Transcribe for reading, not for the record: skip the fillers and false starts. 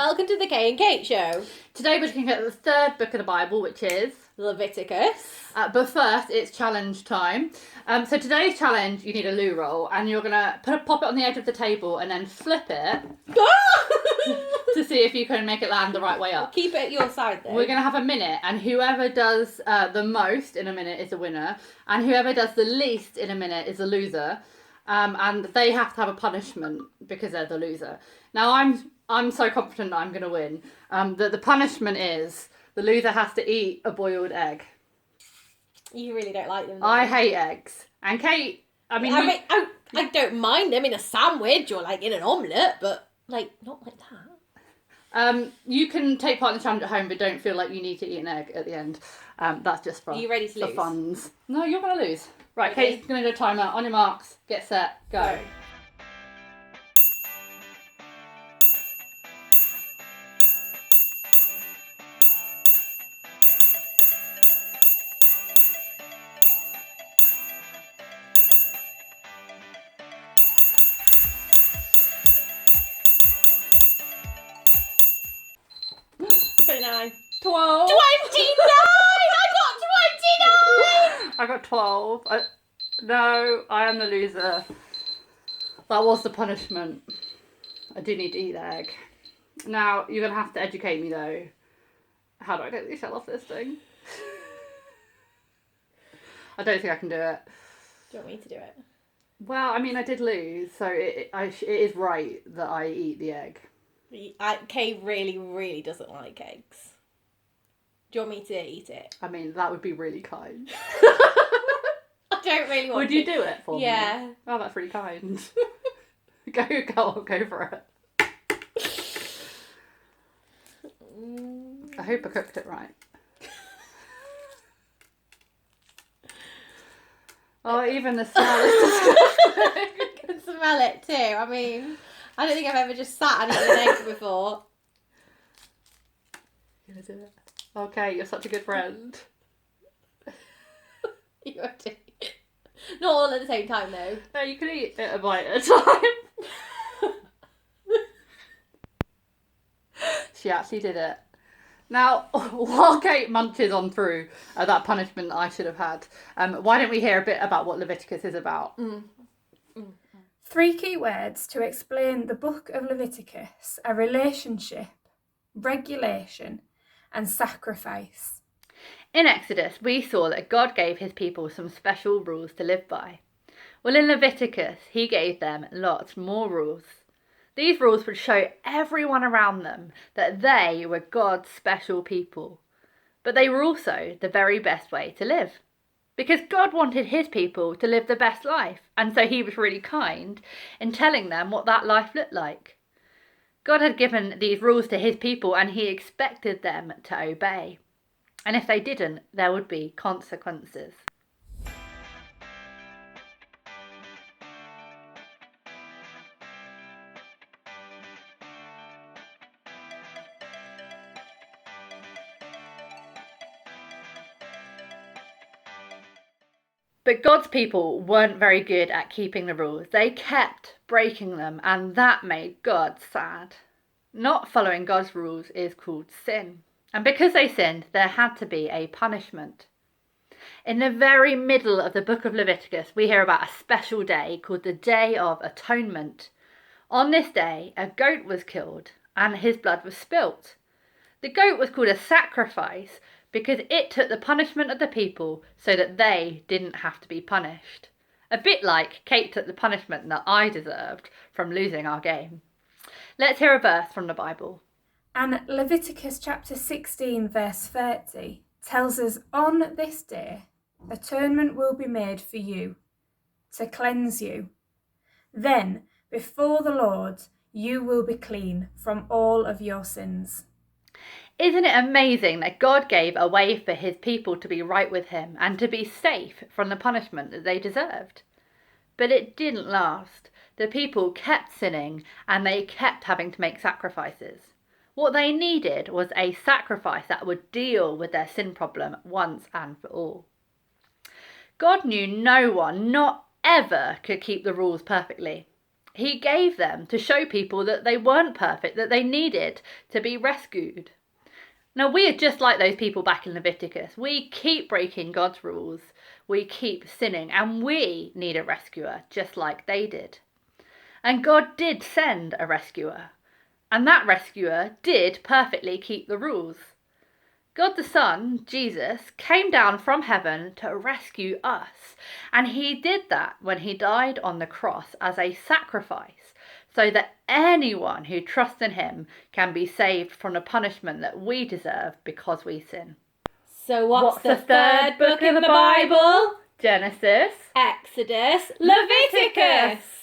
welcome to the Kay and Kate Show. Today we're looking at the third book of the Bible, which is Leviticus. But first, it's challenge time. So today's challenge, you need a loo roll, and you're gonna pop it on the edge of the table and then flip it to see if you can make it land the right way up. Keep it at your side though. We're gonna have a minute, and whoever does the most in a minute is a winner, and whoever does the least in a minute is a loser. And they have to have a punishment because they're the loser. Now I'm so confident that I'm gonna win. That the punishment is the loser has to eat a boiled egg. You really don't like them, I hate eggs. And Kate, I don't mind them in a sandwich or like in an omelette, but like not like that. You can take part in the challenge at home, but don't feel like you need to eat an egg at the end. That's just for, Are you ready to lose? Funs. No, you're going to lose. Right, Okay. Kate's going to do a timer. On your marks, get set, go. 29. 12. 29! I got 29! I got 12. No, I am the loser. That was the punishment. I do need to eat the egg. Now, you're going to have to educate me though. How do I get the shell off this thing? I don't think I can do it. Do you want me to do it? Well, I mean, I did lose, so it is right that I eat the egg. Kay really, really doesn't like eggs. Do you want me to eat it? I mean, that would be really kind. I don't really want Would to. you do it for me? Yeah. Oh, that's really kind. Go for it. I hope I cooked it right. Oh, even the smell is disgusting. I can smell it too. I mean, I don't think I've ever just sat and eaten an egg before. You're gonna do it. Okay, you're such a good friend. You are too. Not all at the same time though. No, you can eat it a bite at a time. She actually did it. Now, while Kate munches on through that punishment that I should have had, why don't we hear a bit about what Leviticus is about? 3 key words to explain the book of Leviticus are relationship, regulation, and sacrifice. In Exodus, we saw that God gave his people some special rules to live by. Well, in Leviticus, he gave them lots more rules. These rules would show everyone around them that they were God's special people. But they were also the very best way to live. Because God wanted his people to live the best life, and so he was really kind in telling them what that life looked like. God had given these rules to his people and he expected them to obey. And if they didn't, there would be consequences. But God's people weren't very good at keeping the rules. They kept breaking them, and that made God sad. Not following God's rules is called sin. And because they sinned, there had to be a punishment. In the very middle of the book of Leviticus, we hear about a special day called the Day of Atonement. On this day, a goat was killed and his blood was spilt. The goat was called a sacrifice because it took the punishment of the people so that they didn't have to be punished. A bit like Kate took the punishment that I deserved from losing our game. Let's hear a verse from the Bible. And Leviticus chapter 16 verse 30 tells us, on this day atonement will be made for you, to cleanse you. Then before the Lord you will be clean from all of your sins. Isn't it amazing that God gave a way for his people to be right with him and to be safe from the punishment that they deserved? But it didn't last. The people kept sinning and they kept having to make sacrifices. What they needed was a sacrifice that would deal with their sin problem once and for all. God knew no one, not ever, could keep the rules perfectly. He gave them to show people that they weren't perfect, that they needed to be rescued. Now, we are just like those people back in Leviticus. We keep breaking God's rules. We keep sinning, and we need a rescuer, just like they did. And God did send a rescuer, and that rescuer did perfectly keep the rules. God the Son, Jesus, came down from heaven to rescue us, and he did that when he died on the cross as a sacrifice, so that anyone who trusts in him can be saved from the punishment that we deserve because we sin. So what's the third book in the Bible? Genesis, Exodus, Leviticus.